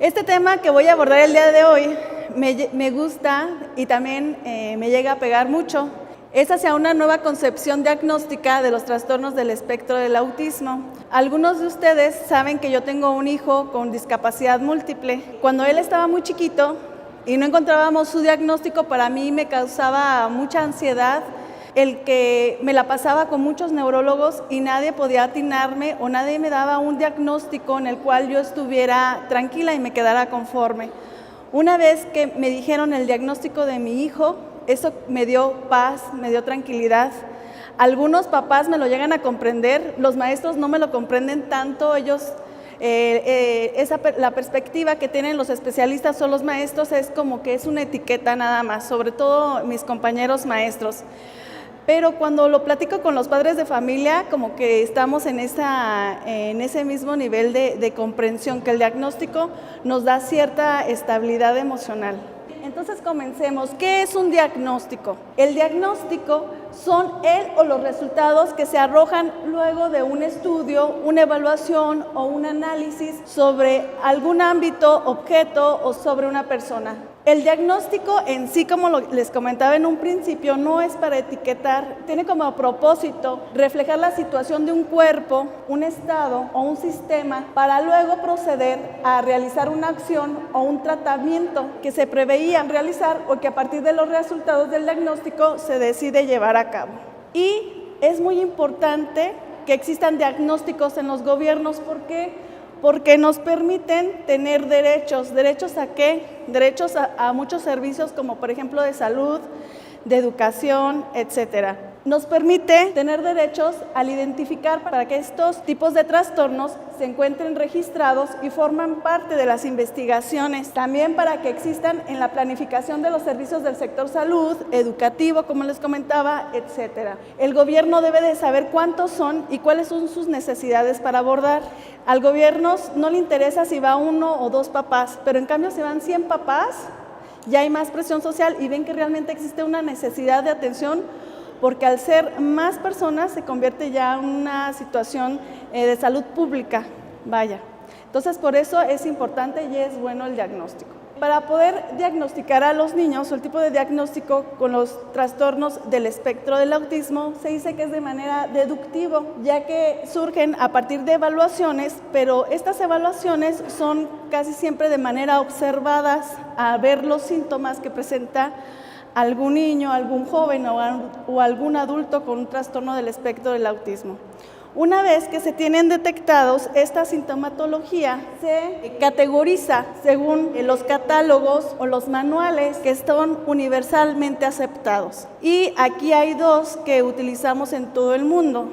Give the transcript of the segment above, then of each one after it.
Este tema que voy a abordar el día de hoy me gusta y también me llega a pegar mucho. Es hacia una nueva concepción diagnóstica de los trastornos del espectro del autismo. Algunos de ustedes saben que yo tengo un hijo con discapacidad múltiple. Cuando él estaba muy chiquito y no encontrábamos su diagnóstico, para mí me causaba mucha ansiedad el que me la pasaba con muchos neurólogos y nadie podía atinarme o nadie me daba un diagnóstico en el cual yo estuviera tranquila y me quedara conforme. Una vez que me dijeron el diagnóstico de mi hijo, eso me dio paz, me dio tranquilidad. Algunos papás me lo llegan a comprender, los maestros no me lo comprenden tanto, ellos, la perspectiva que tienen los especialistas o los maestros es como que es una etiqueta nada más, sobre todo mis compañeros maestros. Pero cuando lo platico con los padres de familia, como que estamos en ese mismo nivel de comprensión, que el diagnóstico nos da cierta estabilidad emocional. Entonces comencemos. ¿Qué es un diagnóstico? El diagnóstico son los resultados que se arrojan luego de un estudio, una evaluación o un análisis sobre algún ámbito, objeto o sobre una persona. El diagnóstico en sí, como les comentaba en un principio, no es para etiquetar, tiene como propósito reflejar la situación de un cuerpo, un estado o un sistema para luego proceder a realizar una acción o un tratamiento que se preveía realizar o que a partir de los resultados del diagnóstico se decide llevar a cabo. Y es muy importante que existan diagnósticos en los gobiernos. ¿Por qué? Porque nos permiten tener derechos. ¿Derechos a qué? Derechos a muchos servicios como por ejemplo de salud, de educación, etcétera. Nos permite tener derechos al identificar para que estos tipos de trastornos se encuentren registrados y forman parte de las investigaciones. También para que existan en la planificación de los servicios del sector salud, educativo, como les comentaba, etcétera. El gobierno debe de saber cuántos son y cuáles son sus necesidades para abordar. Al gobierno no le interesa si va uno o dos papás, pero en cambio si van 100 papás, ya hay más presión social y ven que realmente existe una necesidad de atención, porque al ser más personas se convierte ya en una situación de salud pública, vaya. Entonces por eso es importante y es bueno el diagnóstico. Para poder diagnosticar a los niños, o el tipo de diagnóstico con los trastornos del espectro del autismo, se dice que es de manera deductivo, ya que surgen a partir de evaluaciones, pero estas evaluaciones son casi siempre de manera observadas, a ver los síntomas que presenta algún niño, algún joven o algún adulto con un trastorno del espectro del autismo. Una vez que se tienen detectados, esta sintomatología se categoriza según los catálogos o los manuales que son universalmente aceptados. Y aquí hay dos que utilizamos en todo el mundo.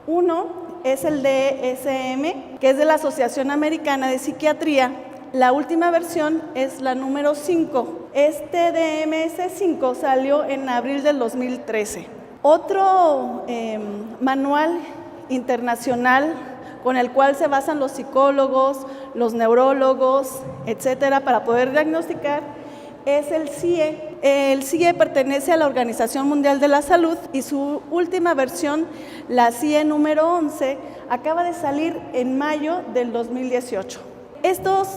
Uno es el DSM, que es de la Asociación Americana de Psiquiatría. La última versión es la número 5. Este DMS-5 salió en abril del 2013. Otro manual internacional con el cual se basan los psicólogos, los neurólogos, etcétera, para poder diagnosticar, es el CIE. El CIE pertenece a la Organización Mundial de la Salud y su última versión, la CIE número 11, acaba de salir en mayo del 2018. Estos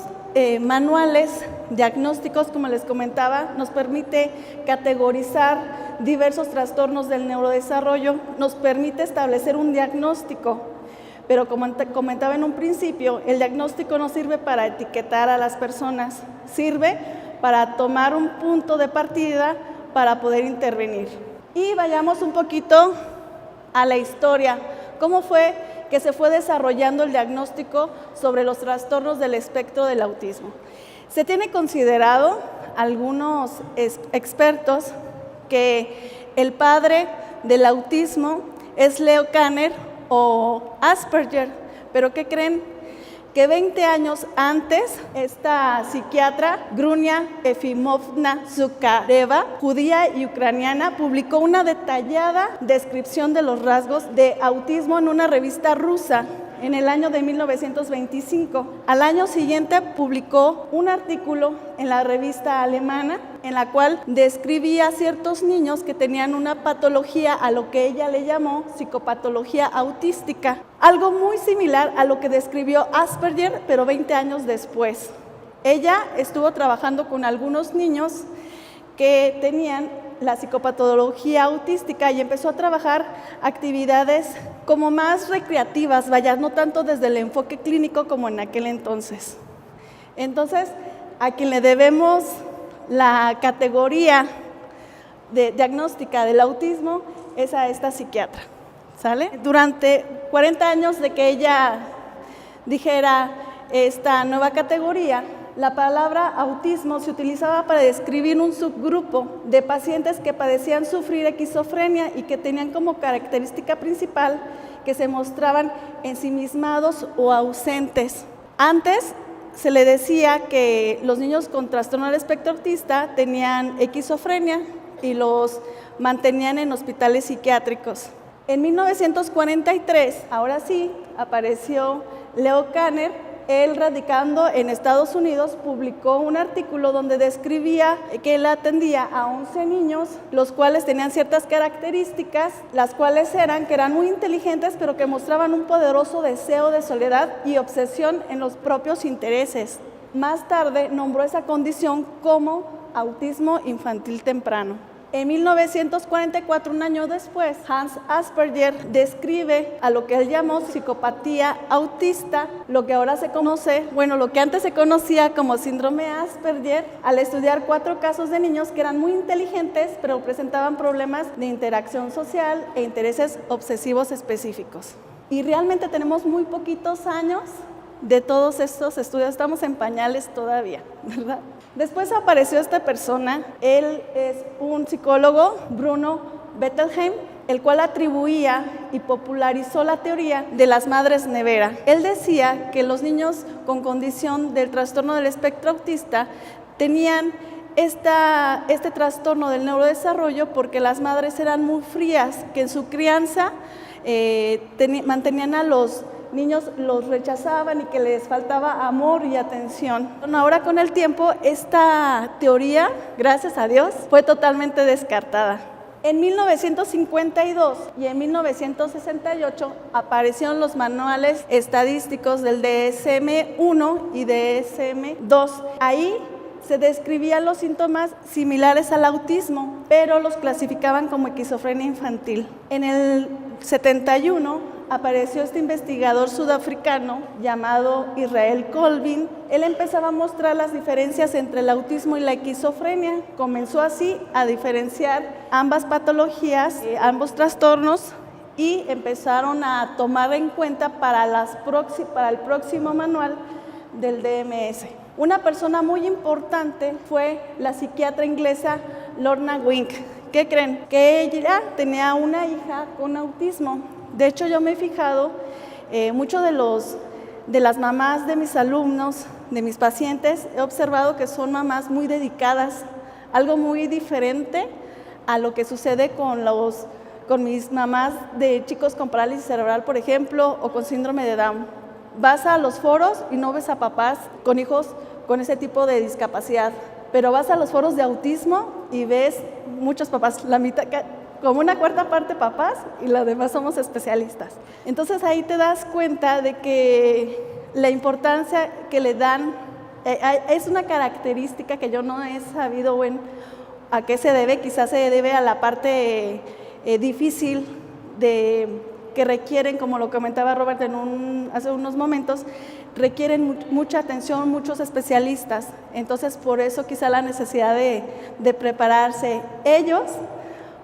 manuales diagnósticos, como les comentaba, nos permite categorizar diversos trastornos del neurodesarrollo, nos permite establecer un diagnóstico, pero como comentaba en un principio, el diagnóstico no sirve para etiquetar a las personas, sirve para tomar un punto de partida para poder intervenir. Y vayamos un poquito a la historia. ¿Cómo fue que se fue desarrollando el diagnóstico sobre los trastornos del espectro del autismo? Se tiene considerado, algunos expertos, que el padre del autismo es Leo Kanner o Asperger, pero ¿qué creen? Que 20 años antes, esta psiquiatra, Grunia Efimovna Zukareva, judía y ucraniana, publicó una detallada descripción de los rasgos de autismo en una revista rusa en el año de 1925. Al año siguiente publicó un artículo en la revista alemana en la cual describía a ciertos niños que tenían una patología, a lo que ella le llamó psicopatología autística, algo muy similar a lo que describió Asperger, pero 20 años después. Ella estuvo trabajando con algunos niños que tenían la psicopatología autística y empezó a trabajar actividades como más recreativas, vaya, no tanto desde el enfoque clínico como en aquel entonces. Entonces, a quien le debemos la categoría de diagnóstica del autismo es a esta psiquiatra, ¿sale? Durante 40 años de que ella dijera esta nueva categoría, la palabra autismo se utilizaba para describir un subgrupo de pacientes que padecían sufrir esquizofrenia y que tenían como característica principal que se mostraban ensimismados o ausentes. Antes se le decía que los niños con trastorno del espectro autista tenían esquizofrenia y los mantenían en hospitales psiquiátricos. En 1943, ahora sí, apareció Leo Kanner. Él, radicando en Estados Unidos, publicó un artículo donde describía que él atendía a 11 niños, los cuales tenían ciertas características, las cuales eran que eran muy inteligentes, pero que mostraban un poderoso deseo de soledad y obsesión en los propios intereses. Más tarde nombró esa condición como autismo infantil temprano. En 1944, un año después, Hans Asperger describe a lo que él llamó psicopatía autista, lo que ahora se conoce, lo que antes se conocía como síndrome Asperger, al estudiar 4 casos de niños que eran muy inteligentes, pero presentaban problemas de interacción social e intereses obsesivos específicos. Y realmente tenemos muy poquitos años de todos estos estudios, estamos en pañales todavía, ¿verdad? Después apareció esta persona, él es un psicólogo, Bruno Bettelheim, el cual atribuía y popularizó la teoría de las madres nevera. Él decía que los niños con condición del trastorno del espectro autista tenían este trastorno del neurodesarrollo porque las madres eran muy frías, que en su crianza mantenían a los niños, los rechazaban y que les faltaba amor y atención. Ahora con el tiempo esta teoría, gracias a Dios, fue totalmente descartada. En 1952 y en 1968 aparecieron los manuales estadísticos del DSM-1 y DSM-2. Ahí se describían los síntomas similares al autismo, pero los clasificaban como esquizofrenia infantil. En el 71 apareció este investigador sudafricano llamado Israel Colvin. Él empezaba a mostrar las diferencias entre el autismo y la esquizofrenia. Comenzó así a diferenciar ambas patologías, ambos trastornos, y empezaron a tomar en cuenta para el próximo manual del DMS. Una persona muy importante fue la psiquiatra inglesa Lorna Wink. ¿Qué creen? Que ella tenía una hija con autismo. De hecho, yo me he fijado, muchos de las mamás de mis alumnos, de mis pacientes, he observado que son mamás muy dedicadas, algo muy diferente a lo que sucede con mis mamás de chicos con parálisis cerebral, por ejemplo, o con síndrome de Down. Vas a los foros y no ves a papás con hijos con ese tipo de discapacidad, pero vas a los foros de autismo y ves muchos papás, la mitad, como una cuarta parte papás y la demás somos especialistas. Entonces ahí te das cuenta de que la importancia que le dan es una característica que yo no he sabido a qué se debe, quizás se debe a la parte difícil que requieren, como lo comentaba Robert hace unos momentos, requieren mucha atención, muchos especialistas. Entonces por eso quizá la necesidad de prepararse ellos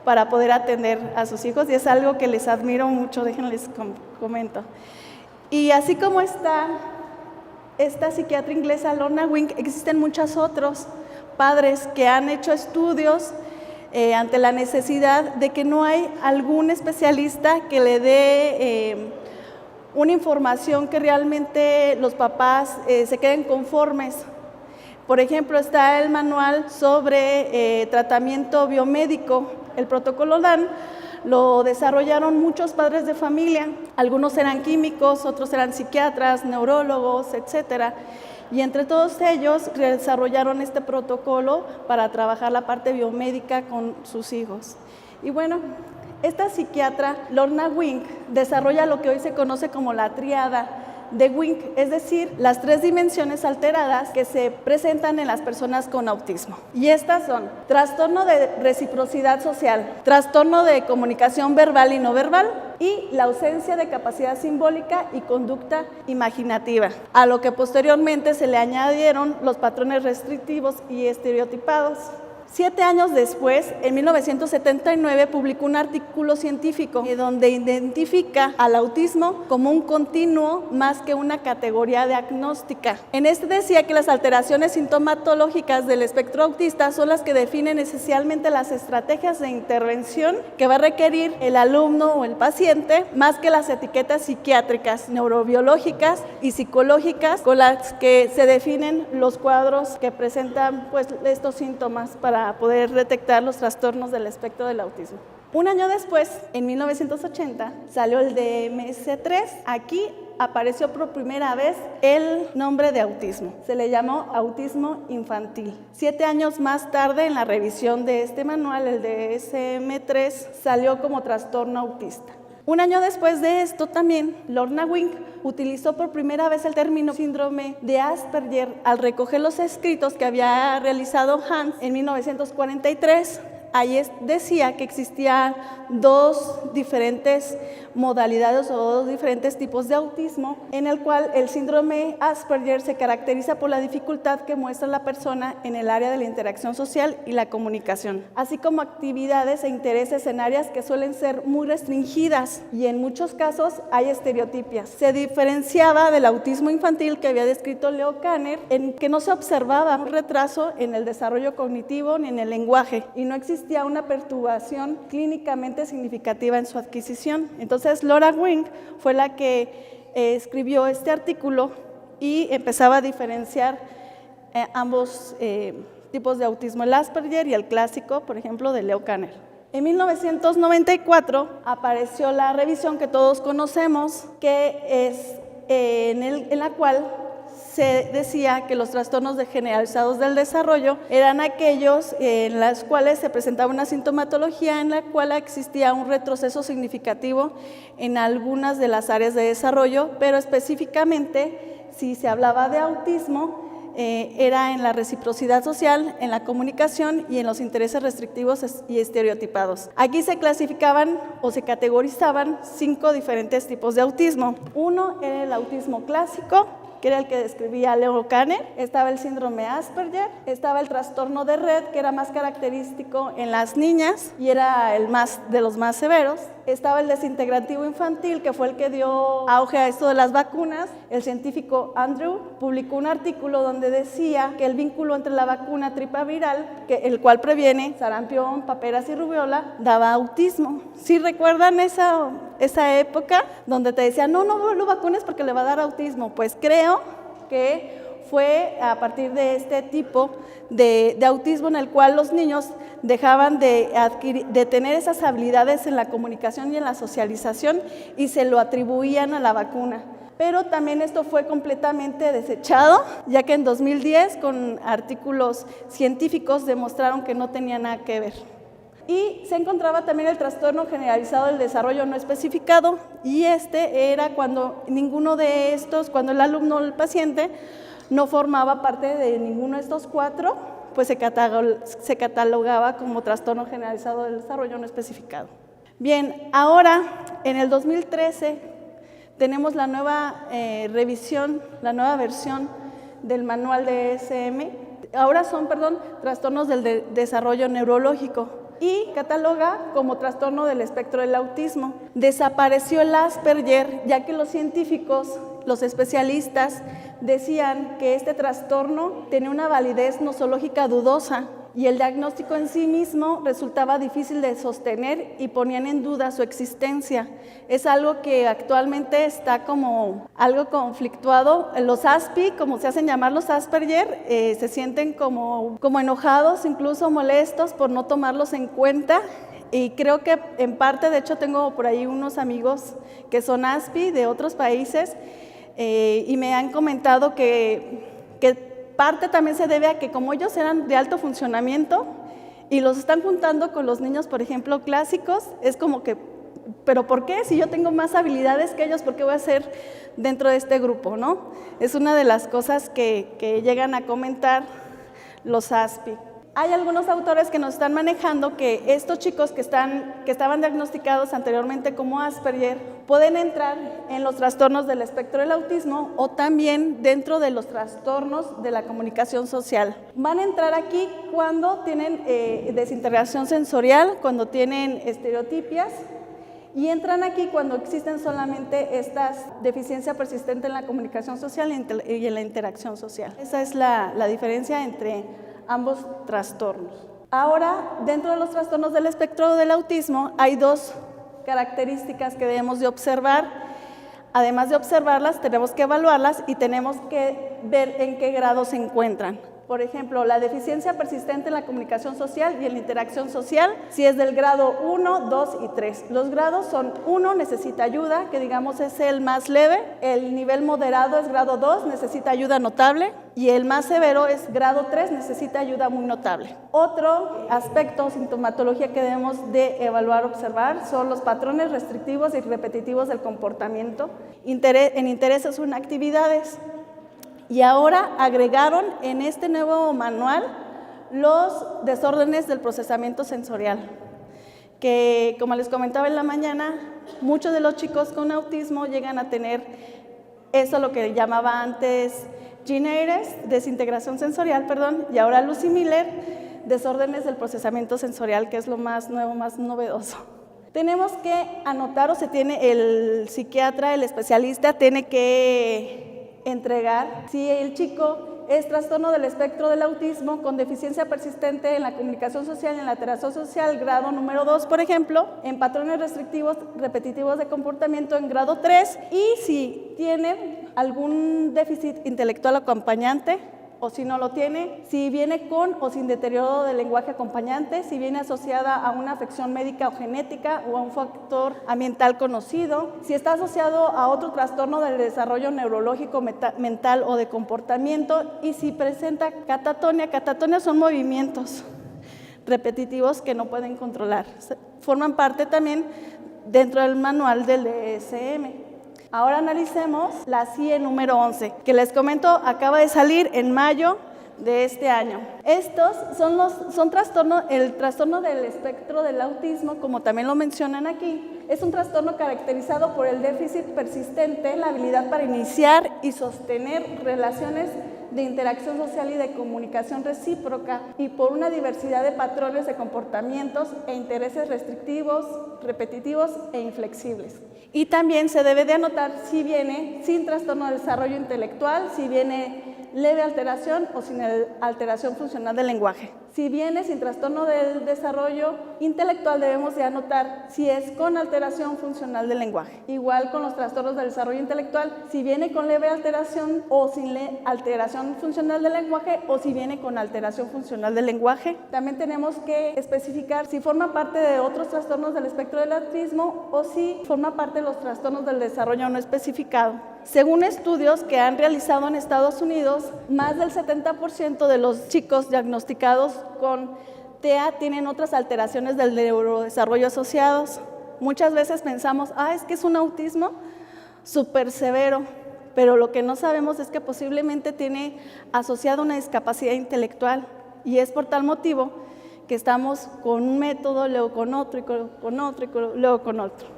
para poder atender a sus hijos, y es algo que les admiro mucho, déjenles comento. Y así como está esta psiquiatra inglesa Lorna Wink, existen muchos otros padres que han hecho estudios ante la necesidad de que no hay algún especialista que le dé una información que realmente los papás se queden conformes. Por ejemplo, está el manual sobre tratamiento biomédico. El protocolo DAN lo desarrollaron muchos padres de familia. Algunos eran químicos, otros eran psiquiatras, neurólogos, etcétera. Y entre todos ellos desarrollaron este protocolo para trabajar la parte biomédica con sus hijos. Y bueno, esta psiquiatra, Lorna Wink, desarrolla lo que hoy se conoce como la tríada de Wink, es decir, las 3 dimensiones alteradas que se presentan en las personas con autismo. Y estas son trastorno de reciprocidad social, trastorno de comunicación verbal y no verbal, y la ausencia de capacidad simbólica y conducta imaginativa, a lo que posteriormente se le añadieron los patrones restrictivos y estereotipados. 7 años después, en 1979, publicó un artículo científico donde identifica al autismo como un continuo más que una categoría diagnóstica. En este decía que las alteraciones sintomatológicas del espectro autista son las que definen esencialmente las estrategias de intervención que va a requerir el alumno o el paciente, más que las etiquetas psiquiátricas, neurobiológicas y psicológicas con las que se definen los cuadros que presentan pues, estos síntomas para poder detectar los trastornos del espectro del autismo. Un año después, en 1980, salió el DSM-3. Aquí apareció por primera vez el nombre de autismo. Se le llamó autismo infantil. 7 años más tarde, en la revisión de este manual, el DSM-3 salió como trastorno autista. Un año después de esto también, Lorna Wink utilizó por primera vez el término síndrome de Asperger al recoger los escritos que había realizado Hans en 1943. Ahí decía que existían 2 diferentes modalidades o 2 diferentes tipos de autismo, en el cual el síndrome Asperger se caracteriza por la dificultad que muestra la persona en el área de la interacción social y la comunicación, así como actividades e intereses en áreas que suelen ser muy restringidas y en muchos casos hay estereotipias. Se diferenciaba del autismo infantil que había descrito Leo Kanner, en que no se observaba un retraso en el desarrollo cognitivo ni en el lenguaje y no existía una perturbación clínicamente significativa en su adquisición. Entonces, Lorna Wink fue la que escribió este artículo y empezaba a diferenciar ambos tipos de autismo, el Asperger y el clásico, por ejemplo, de Leo Kanner. En 1994 apareció la revisión que todos conocemos, que es en la cual se decía que los trastornos generalizados del desarrollo eran aquellos en los cuales se presentaba una sintomatología en la cual existía un retroceso significativo en algunas de las áreas de desarrollo, pero específicamente si se hablaba de autismo, era en la reciprocidad social, en la comunicación y en los intereses restrictivos y estereotipados. Aquí se clasificaban o se categorizaban 5 diferentes tipos de autismo. Uno era el autismo clásico, que era el que describía Leo Kanner. Estaba el síndrome Asperger, estaba el trastorno de red, que era más característico en las niñas y era el de los más severos. Estaba el desintegrativo infantil, que fue el que dio auge a esto de las vacunas. El científico Andrew publicó un artículo donde decía que el vínculo entre la vacuna tripaviral, el cual previene sarampión, paperas y rubiola, daba autismo. ¿Sí recuerdan esa época donde te decían, no lo vacunes porque le va a dar autismo? Pues creo que fue a partir de este tipo de autismo en el cual los niños dejaban de tener esas habilidades en la comunicación y en la socialización y se lo atribuían a la vacuna. Pero también esto fue completamente desechado, ya que en 2010 con artículos científicos demostraron que no tenía nada que ver. Y se encontraba también el trastorno generalizado del desarrollo no especificado, y este era cuando ninguno de estos, cuando el alumno o el paciente no formaba parte de ninguno de estos 4, pues se catalogaba como trastorno generalizado del desarrollo no especificado. Bien, ahora en el 2013 tenemos la nueva revisión, la nueva versión del manual de DSM. Ahora son, trastornos del desarrollo neurológico y cataloga como trastorno del espectro del autismo. Desapareció el Asperger, ya que los científicos, los especialistas, decían que este trastorno tenía una validez nosológica dudosa y el diagnóstico en sí mismo resultaba difícil de sostener y ponían en duda su existencia. Es algo que actualmente está como algo conflictuado. Los ASPI, como se hacen llamar los Asperger, se sienten como enojados, incluso molestos por no tomarlos en cuenta. Y creo que en parte, de hecho tengo por ahí unos amigos que son ASPI de otros países y me han comentado que parte también se debe a que como ellos eran de alto funcionamiento y los están juntando con los niños, por ejemplo, clásicos, es como que ¿pero por qué? Si yo tengo más habilidades que ellos, ¿por qué voy a ser dentro de este grupo, no? Es una de las cosas que llegan a comentar los ASPI. Hay algunos autores que nos están manejando que estos chicos que estaban diagnosticados anteriormente como Asperger pueden entrar en los trastornos del espectro del autismo o también dentro de los trastornos de la comunicación social. Van a entrar aquí cuando tienen desintegración sensorial, cuando tienen estereotipias, y entran aquí cuando existen solamente estas deficiencia persistente en la comunicación social y en la interacción social. Esa es la diferencia entre ambos trastornos. Ahora, dentro de los trastornos del espectro del autismo, hay dos características que debemos de observar. Además de observarlas, tenemos que evaluarlas y tenemos que ver en qué grado se encuentran. Por ejemplo, la deficiencia persistente en la comunicación social y en la interacción social, si es del grado 1, 2 y 3. Los grados son 1, necesita ayuda, que digamos es el más leve. El nivel moderado es grado 2, necesita ayuda notable. Y el más severo es grado 3, necesita ayuda muy notable. Otro aspecto, sintomatología que debemos de evaluar, observar, son los patrones restrictivos y repetitivos del comportamiento en intereses o en actividades. Y ahora agregaron en este nuevo manual los desórdenes del procesamiento sensorial, que como les comentaba en la mañana, muchos de los chicos con autismo llegan a tener eso, lo que llamaba antes Gineires, desintegración sensorial, y ahora Lucy Miller, desórdenes del procesamiento sensorial, que es lo más nuevo, más novedoso. Tenemos que anotar, el psiquiatra, el especialista, tiene que entregar si el chico es trastorno del espectro del autismo con deficiencia persistente en la comunicación social y en la interacción social, grado número 2, por ejemplo, en patrones restrictivos repetitivos de comportamiento en grado 3, y si tiene algún déficit intelectual acompañante, o si no lo tiene, si viene con o sin deterioro del lenguaje acompañante, si viene asociada a una afección médica o genética o a un factor ambiental conocido, si está asociado a otro trastorno del desarrollo neurológico, mental o de comportamiento, y si presenta catatonia. Catatonia son movimientos repetitivos que no pueden controlar. Forman parte también dentro del manual del DSM. Ahora analicemos la CIE número 11, que les comento acaba de salir en mayo de este año. Estos son trastornos, el trastorno del espectro del autismo, como también lo mencionan aquí, es un trastorno caracterizado por el déficit persistente en la habilidad para iniciar y sostener relaciones de interacción social y de comunicación recíproca, y por una diversidad de patrones de comportamientos e intereses restrictivos, repetitivos e inflexibles. Y también se debe de anotar si viene sin trastorno de desarrollo intelectual, si viene leve alteración o sin alteración funcional del lenguaje. Si viene sin trastorno del desarrollo intelectual, debemos de anotar si es con alteración funcional del lenguaje. Igual con los trastornos del desarrollo intelectual, si viene con leve alteración o sin alteración funcional del lenguaje, o si viene con alteración funcional del lenguaje. También tenemos que especificar si forma parte de otros trastornos del espectro del autismo o si forma parte de los trastornos del desarrollo no especificado. Según estudios que han realizado en Estados Unidos, más del 70% de los chicos diagnosticados con TEA tienen otras alteraciones del neurodesarrollo asociados. Muchas veces pensamos, es que es un autismo súper severo, pero lo que no sabemos es que posiblemente tiene asociada una discapacidad intelectual, y es por tal motivo que estamos con un método, luego con otro, y con otro, y luego con otro.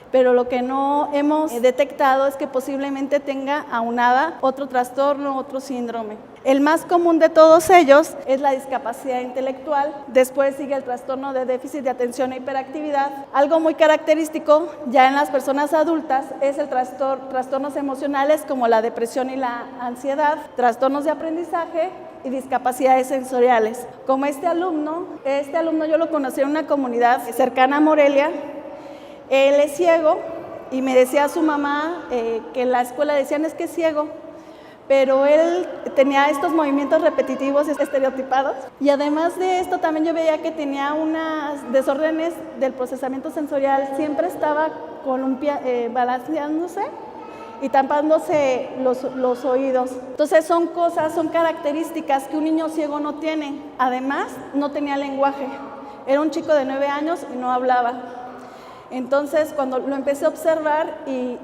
Pero lo que no hemos detectado es que posiblemente tenga aunada otro trastorno, otro síndrome. El más común de todos ellos es la discapacidad intelectual, después sigue el trastorno de déficit de atención e hiperactividad. Algo muy característico ya en las personas adultas es el trastornos emocionales como la depresión y la ansiedad, trastornos de aprendizaje y discapacidades sensoriales. Como este alumno yo lo conocí en una comunidad cercana a Morelia. Él es ciego y me decía su mamá que en la escuela decían es que es ciego, pero él tenía estos movimientos repetitivos estereotipados, y además de esto también yo veía que tenía unas desórdenes del procesamiento sensorial, siempre estaba balanceándose y tapándose los oídos. Entonces son características que un niño ciego no tiene. Además no tenía lenguaje, era un chico de 9 años y no hablaba. Entonces, cuando lo empecé a observar y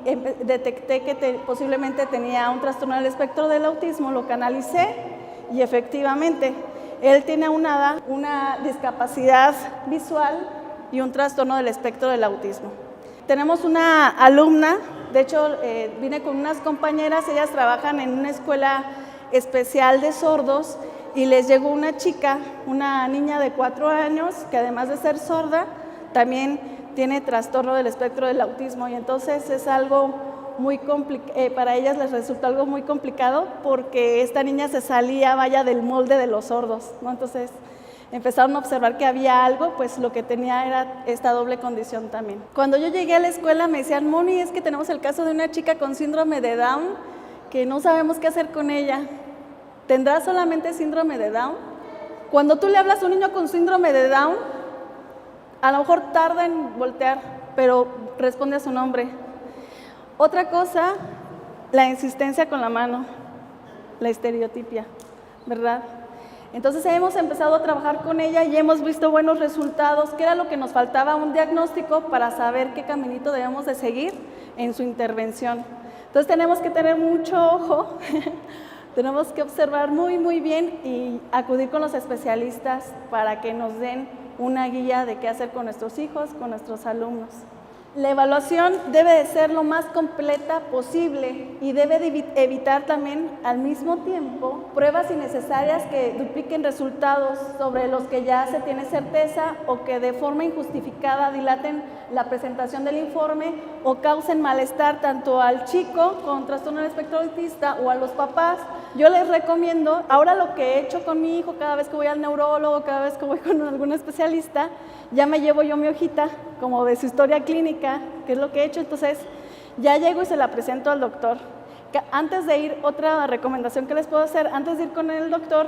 detecté que posiblemente tenía un trastorno del espectro del autismo, lo canalicé y efectivamente, él tiene una discapacidad visual y un trastorno del espectro del autismo. Tenemos una alumna, de hecho vine con unas compañeras, ellas trabajan en una escuela especial de sordos y les llegó una chica, una niña de 4 años, que además de ser sorda, también tiene trastorno del espectro del autismo y entonces es algo muy complicado, para ellas les resultó algo muy complicado porque esta niña se salía, del molde de los sordos, ¿no? Entonces empezaron a observar que había algo, pues lo que tenía era esta doble condición también. Cuando yo llegué a la escuela me decían, Moni, es que tenemos el caso de una chica con síndrome de Down que no sabemos qué hacer con ella. ¿Tendrá solamente síndrome de Down? Cuando tú le hablas a un niño con síndrome de Down, a lo mejor tarda en voltear, pero responde a su nombre. Otra cosa, la insistencia con la mano, la estereotipia, ¿verdad? Entonces hemos empezado a trabajar con ella y hemos visto buenos resultados, que era lo que nos faltaba, un diagnóstico para saber qué caminito debemos de seguir en su intervención. Entonces tenemos que tener mucho ojo, tenemos que observar muy bien y acudir con los especialistas para que nos den una guía de qué hacer con nuestros hijos, con nuestros alumnos. La evaluación debe de ser lo más completa posible y debe de evitar también al mismo tiempo pruebas innecesarias que dupliquen resultados sobre los que ya se tiene certeza o que de forma injustificada dilaten la presentación del informe o causen malestar tanto al chico con trastorno del espectro autista o a los papás. Yo les recomiendo, ahora lo que he hecho con mi hijo cada vez que voy al neurólogo, cada vez que voy con algún especialista, ya me llevo yo mi hojita como de su historia clínica, que es lo que he hecho, entonces ya llego y se la presento al doctor. Antes de ir, otra recomendación que les puedo hacer, antes de ir con el doctor,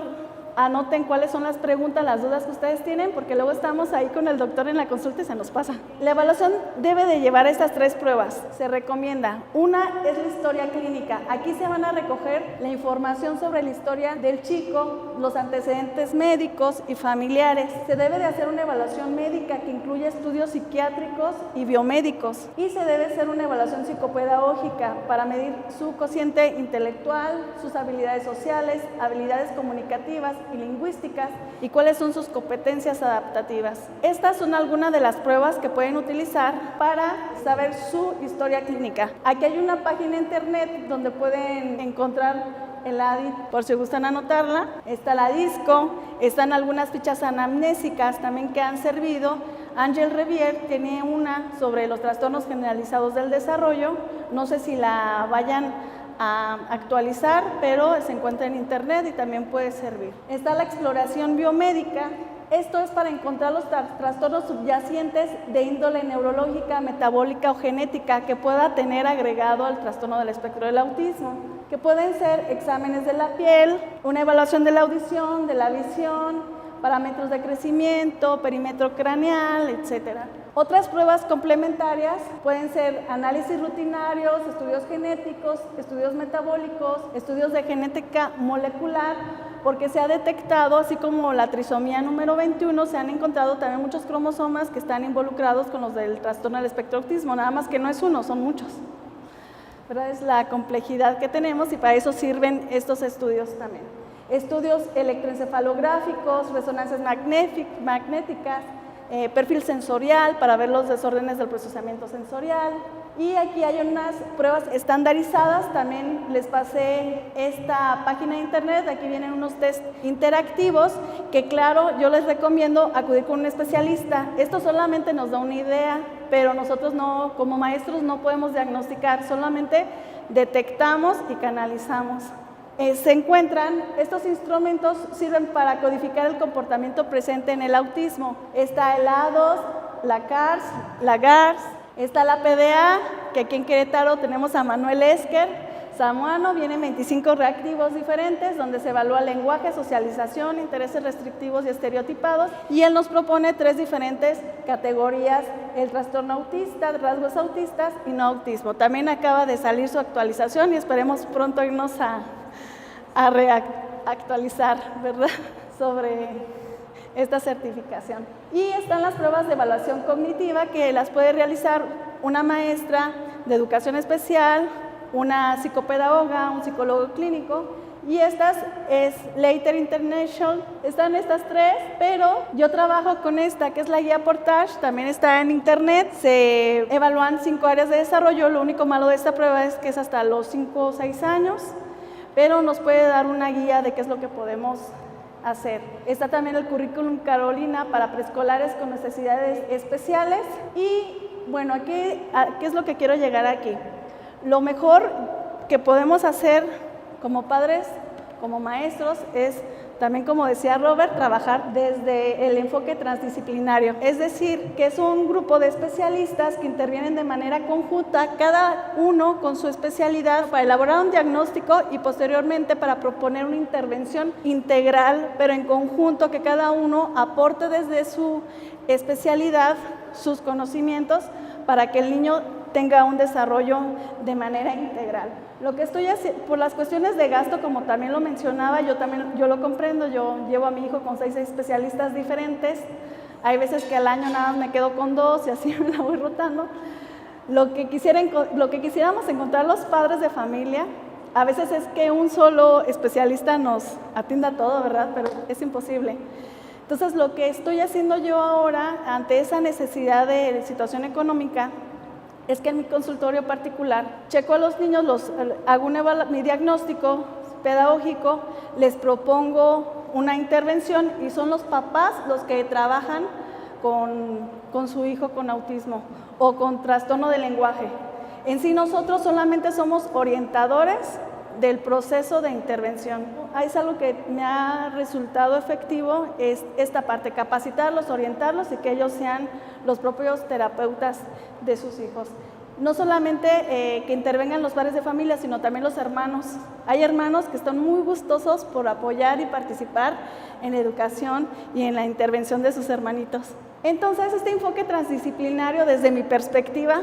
anoten cuáles son las preguntas, las dudas que ustedes tienen, porque luego estamos ahí con el doctor en la consulta y se nos pasa. La evaluación debe de llevar estas 3 pruebas. Se recomienda. Una es la historia clínica. Aquí se van a recoger la información sobre la historia del chico, los antecedentes médicos y familiares. Se debe de hacer una evaluación médica que incluye estudios psiquiátricos y biomédicos. Y se debe hacer una evaluación psicopedagógica para medir su cociente intelectual, sus habilidades sociales, habilidades comunicativas y lingüísticas y cuáles son sus competencias adaptativas. Estas son algunas de las pruebas que pueden utilizar para saber su historia clínica. Aquí hay una página en internet donde pueden encontrar el ADI, por si gustan anotarla. Está la DISCO, están algunas fichas anamnésicas también que han servido. Ángel Revier tiene una sobre los trastornos generalizados del desarrollo, no sé si la vayan a actualizar, pero se encuentra en internet y también puede servir. Está la exploración biomédica. Esto es para encontrar los trastornos subyacentes de índole neurológica, metabólica o genética que pueda tener agregado al trastorno del espectro del autismo, que pueden ser exámenes de la piel, una evaluación de la audición, de la visión, parámetros de crecimiento, perímetro craneal, etc. Otras pruebas complementarias pueden ser análisis rutinarios, estudios genéticos, estudios metabólicos, estudios de genética molecular, porque se ha detectado, así como la trisomía número 21, se han encontrado también muchos cromosomas que están involucrados con los del trastorno del espectro autismo, nada más que no es uno, son muchos. ¿Verdad? Es la complejidad que tenemos y para eso sirven estos estudios también. Estudios electroencefalográficos, resonancias magnéticas, perfil sensorial para ver los desórdenes del procesamiento sensorial. Y aquí hay unas pruebas estandarizadas, también les pasé esta página de internet, aquí vienen unos test interactivos que claro, yo les recomiendo acudir con un especialista. Esto solamente nos da una idea, pero nosotros no, como maestros no podemos diagnosticar, solamente detectamos y canalizamos. Se encuentran, estos instrumentos sirven para codificar el comportamiento presente en el autismo. Está el A2, la CARS, la GARS, está la PDA, que aquí en Querétaro tenemos a Manuel Esker Samuano, vienen 25 reactivos diferentes donde se evalúa lenguaje, socialización, intereses restrictivos y estereotipados, y él nos propone 3 diferentes categorías: el trastorno autista, rasgos autistas y no autismo. También acaba de salir su actualización y esperemos pronto irnos a reactualizar, ¿verdad?, sobre esta certificación. Y están las pruebas de evaluación cognitiva que las puede realizar una maestra de educación especial, una psicopedagoga, un psicólogo clínico, y estas es Later International. Están estas tres, pero yo trabajo con esta que es la guía Portage, también está en internet. Se evalúan 5 áreas de desarrollo. Lo único malo de esta prueba es que es hasta los 5 o 6 años, pero nos puede dar una guía de qué es lo que podemos hacer. Está también el currículum Carolina para preescolares con necesidades especiales. Y bueno, aquí, ¿qué es lo que quiero llegar aquí? Lo mejor que podemos hacer como padres, como maestros, es también, como decía Robert, trabajar desde el enfoque transdisciplinario. Es decir, que es un grupo de especialistas que intervienen de manera conjunta, cada uno con su especialidad, para elaborar un diagnóstico y posteriormente para proponer una intervención integral, pero en conjunto, que cada uno aporte desde su especialidad sus conocimientos para que el niño tenga un desarrollo de manera integral. Lo que estoy haciendo, por las cuestiones de gasto, como también lo mencionaba, yo lo comprendo. Yo llevo a mi hijo con 6 especialistas diferentes. Hay veces que al año nada más me quedo con 2 y así me la voy rotando. Lo que quisiéramos encontrar los padres de familia, a veces es que un solo especialista nos atienda todo, ¿verdad? Pero es imposible. Entonces, lo que estoy haciendo yo ahora, ante esa necesidad de situación económica, es que en mi consultorio particular checo a los niños, hago mi diagnóstico pedagógico, les propongo una intervención y son los papás los que trabajan con su hijo con autismo o con trastorno del lenguaje. En sí, nosotros solamente somos orientadores del proceso de intervención. Es algo que me ha resultado efectivo, es esta parte, capacitarlos, orientarlos y que ellos sean los propios terapeutas de sus hijos. No solamente que intervengan los padres de familia, sino también los hermanos. Hay hermanos que están muy gustosos por apoyar y participar en la educación y en la intervención de sus hermanitos. Entonces, este enfoque transdisciplinario, desde mi perspectiva,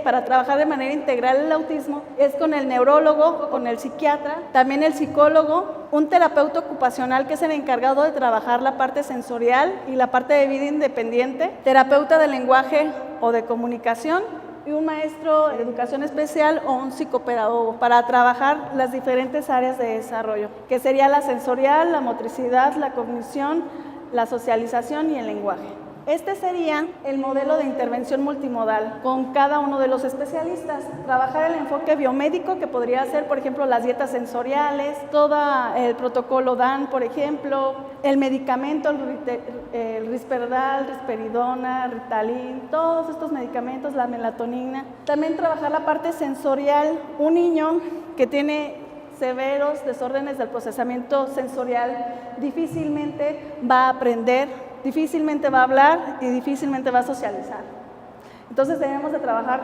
para trabajar de manera integral el autismo, es con el neurólogo, con el psiquiatra, también el psicólogo, un terapeuta ocupacional que es el encargado de trabajar la parte sensorial y la parte de vida independiente, terapeuta de lenguaje o de comunicación y un maestro de educación especial o un psicopedagogo para trabajar las diferentes áreas de desarrollo, que sería la sensorial, la motricidad, la cognición, la socialización y el lenguaje. Este sería el modelo de intervención multimodal con cada uno de los especialistas. Trabajar el enfoque biomédico, que podría ser, por ejemplo, las dietas sensoriales, todo el protocolo DAN, por ejemplo, el medicamento, el Risperdal, Risperidona, Ritalin, todos estos medicamentos, la melatonina. También trabajar la parte sensorial. Un niño que tiene severos desórdenes del procesamiento sensorial difícilmente va a aprender, difícilmente va a hablar y difícilmente va a socializar. Entonces debemos de trabajar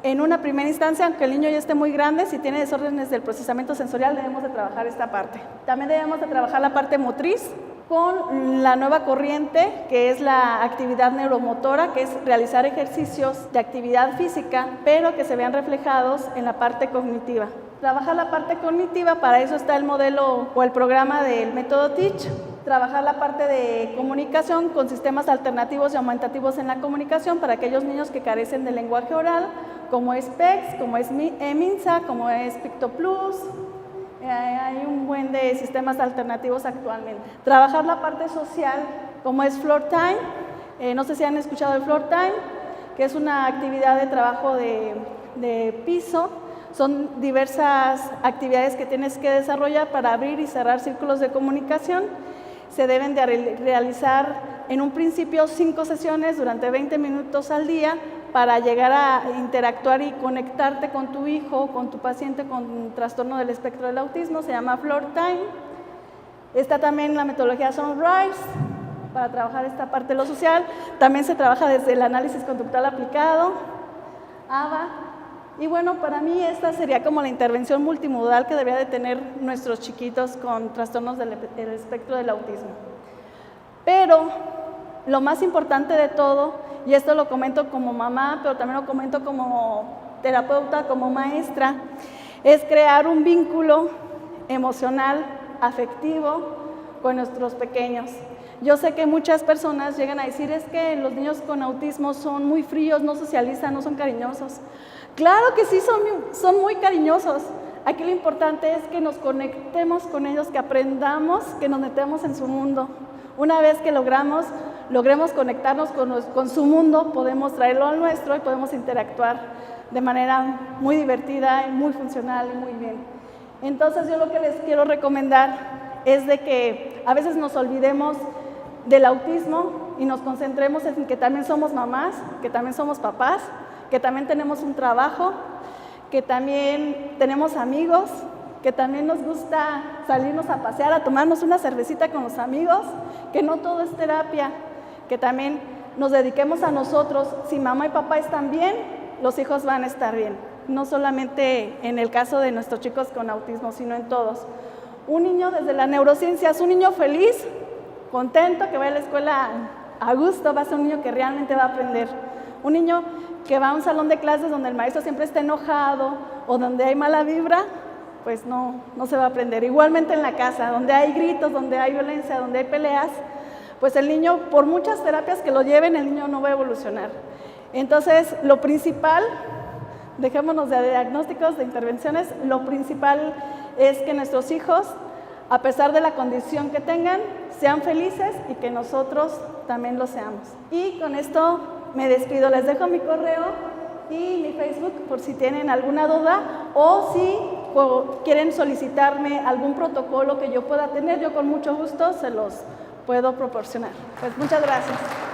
en una primera instancia, aunque el niño ya esté muy grande, si tiene desórdenes del procesamiento sensorial, debemos de trabajar esta parte. También debemos de trabajar la parte motriz con la nueva corriente, que es la actividad neuromotora, que es realizar ejercicios de actividad física, pero que se vean reflejados en la parte cognitiva. Trabajar la parte cognitiva, para eso está el modelo o el programa del método Teach. Trabajar la parte de comunicación con sistemas alternativos y aumentativos en la comunicación para aquellos niños que carecen de lenguaje oral, como es PECS, como es MINSA, como es PictoPlus. Hay un buen de sistemas alternativos actualmente. Trabajar la parte social, como es Floor Time. No sé si han escuchado el Floor Time, que es una actividad de trabajo de piso. Son diversas actividades que tienes que desarrollar para abrir y cerrar círculos de comunicación. Se deben de realizar en un principio 5 sesiones durante 20 minutos al día para llegar a interactuar y conectarte con tu hijo, con tu paciente con trastorno del espectro del autismo. Se llama Floor Time. Está también la metodología Sunrise para trabajar esta parte de lo social. También se trabaja desde el análisis conductual aplicado, ABA. Y bueno, para mí esta sería como la intervención multimodal que debería de tener nuestros chiquitos con trastornos del espectro del autismo. Pero lo más importante de todo, y esto lo comento como mamá, pero también lo comento como terapeuta, como maestra, es crear un vínculo emocional, afectivo con nuestros pequeños. Yo sé que muchas personas llegan a decir, es que los niños con autismo son muy fríos, no socializan, no son cariñosos. Claro que sí, son muy cariñosos. Aquí lo importante es que nos conectemos con ellos, que aprendamos, que nos metemos en su mundo. Una vez que logremos conectarnos con su mundo, podemos traerlo al nuestro y podemos interactuar de manera muy divertida, muy funcional y muy bien. Entonces yo lo que les quiero recomendar es de que a veces nos olvidemos del autismo y nos concentremos en que también somos mamás, que también somos papás, que también tenemos un trabajo, que también tenemos amigos, que también nos gusta salirnos a pasear, a tomarnos una cervecita con los amigos, que no todo es terapia, que también nos dediquemos a nosotros. Si mamá y papá están bien, los hijos van a estar bien. No solamente en el caso de nuestros chicos con autismo, sino en todos. Un niño desde la neurociencia es un niño feliz, contento, que va a la escuela a gusto, va a ser un niño que realmente va a aprender. Un niño que va a un salón de clases donde el maestro siempre está enojado o donde hay mala vibra, pues no se va a aprender. Igualmente en la casa, donde hay gritos, donde hay violencia, donde hay peleas, pues el niño, por muchas terapias que lo lleven, el niño no va a evolucionar. Entonces, lo principal, dejémonos de diagnósticos, de intervenciones, lo principal es que nuestros hijos, a pesar de la condición que tengan, sean felices y que nosotros también lo seamos. Y con esto me despido, les dejo mi correo y mi Facebook por si tienen alguna duda o si quieren solicitarme algún protocolo que yo pueda tener, yo con mucho gusto se los puedo proporcionar. Pues muchas gracias.